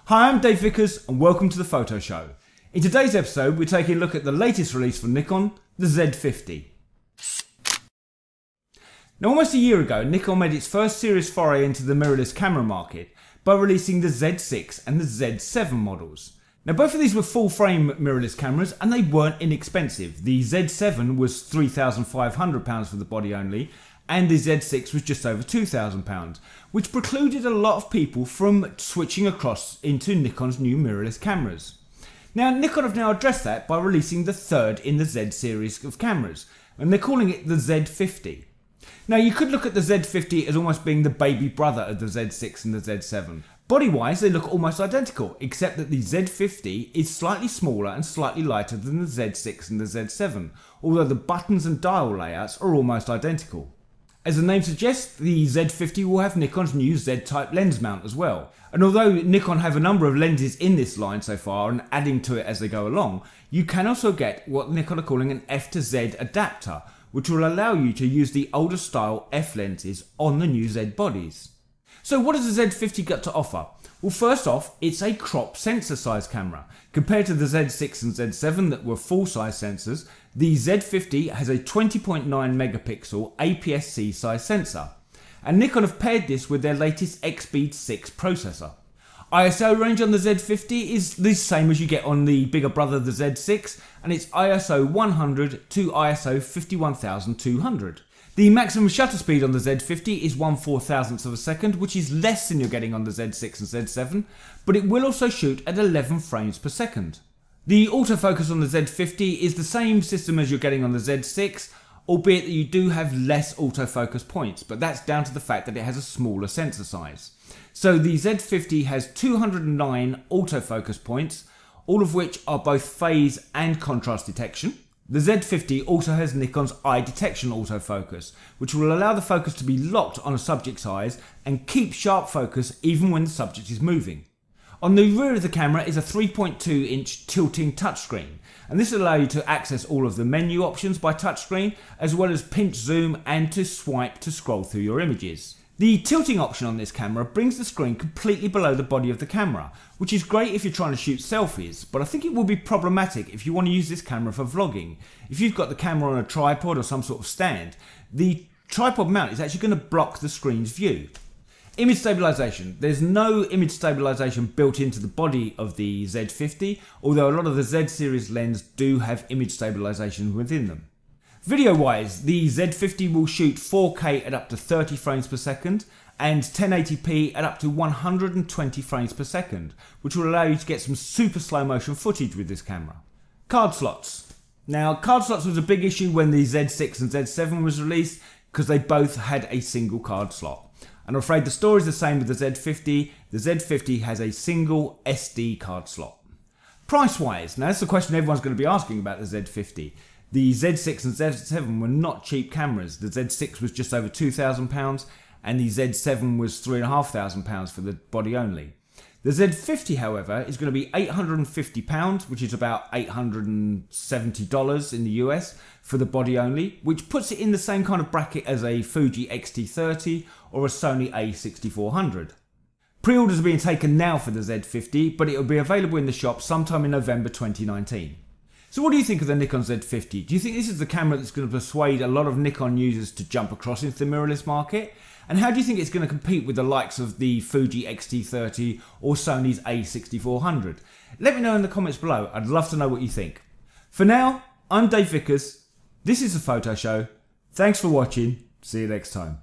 Hi, I'm Dave Vickers and welcome to the Photo Show. In today's episode, we're taking a look at the latest release from Nikon, the Z50. Now, almost a year ago, Nikon made its first serious foray into the mirrorless camera market by releasing the Z6 and the Z7 models. Now, both of these were full-frame mirrorless cameras and they weren't inexpensive. The Z7 was £3,500 for the body only, and the Z6 was just over £2,000, which precluded a lot of people from switching across into Nikon's new mirrorless cameras. Now, Nikon have now addressed that by releasing the third in the Z series of cameras, and they're calling it the Z50. Now, you could look at the Z50 as almost being the baby brother of the Z6 and the Z7. Body-wise, they look almost identical, except that the Z50 is slightly smaller and slightly lighter than the Z6 and the Z7, although the buttons and dial layouts are almost identical. As the name suggests, the Z50 will have Nikon's new Z-type lens mount as well. And although Nikon have a number of lenses in this line so far and adding to it as they go along, you can also get what Nikon are calling an F to Z adapter, which will allow you to use the older style F lenses on the new Z bodies. So what does the Z50 got to offer? Well, first off, it's a crop sensor size camera. Compared to the Z6 and Z7 that were full size sensors, the Z50 has a 20.9 megapixel APSC size sensor. And Nikon have paired this with their latest X-Speed 6 processor. ISO range on the Z50 is the same as you get on the bigger brother, the Z6, and it's ISO 100 to ISO 51200. The maximum shutter speed on the Z50 is 1/4000th of a second, which is less than you're getting on the Z6 and Z7, but it will also shoot at 11 frames per second. The autofocus on the Z50 is the same system as you're getting on the Z6, albeit that you do have less autofocus points, but that's down to the fact that it has a smaller sensor size. So the Z50 has 209 autofocus points, all of which are both phase and contrast detection. The Z50 also has Nikon's eye detection autofocus, which will allow the focus to be locked on a subject's eyes and keep sharp focus even when the subject is moving. On the rear of the camera is a 3.2-inch tilting touchscreen, and this will allow you to access all of the menu options by touchscreen, as well as pinch zoom and to swipe to scroll through your images. The tilting option on this camera brings the screen completely below the body of the camera, which is great if you're trying to shoot selfies, but I think it will be problematic if you want to use this camera for vlogging. If you've got the camera on a tripod or some sort of stand, the tripod mount is actually going to block the screen's view. Image stabilization. There's no image stabilization built into the body of the Z50, although a lot of the Z series lenses do have image stabilization within them. Video wise, the Z50 will shoot 4K at up to 30 frames per second and 1080p at up to 120 frames per second, which will allow you to get some super slow motion footage with this camera. Card slots. Now, card slots was a big issue when the Z6 and Z7 was released because they both had a single card slot. And I'm afraid the story is the same with the Z50. The Z50 has a single SD card slot. Price wise, now that's the question everyone's going to be asking about the Z50. The Z6 and Z7 were not cheap cameras. The Z6 was just over £2,000 and the Z7 was £3,500 for the body only. The Z50, however, is going to be £850, which is about $870 in the US for the body only, which puts it in the same kind of bracket as a Fuji X-T30 or a Sony A6400. Pre-orders are being taken now for the Z50, but it will be available in the shop sometime in November 2019. So what do you think of the Nikon Z50? Do you think this is the camera that's going to persuade a lot of Nikon users to jump across into the mirrorless market? And how do you think it's going to compete with the likes of the Fuji X-T30 or Sony's A6400? Let me know in the comments below. I'd love to know what you think. For now, I'm Dave Vickers. This is The Photo Show. Thanks for watching. See you next time.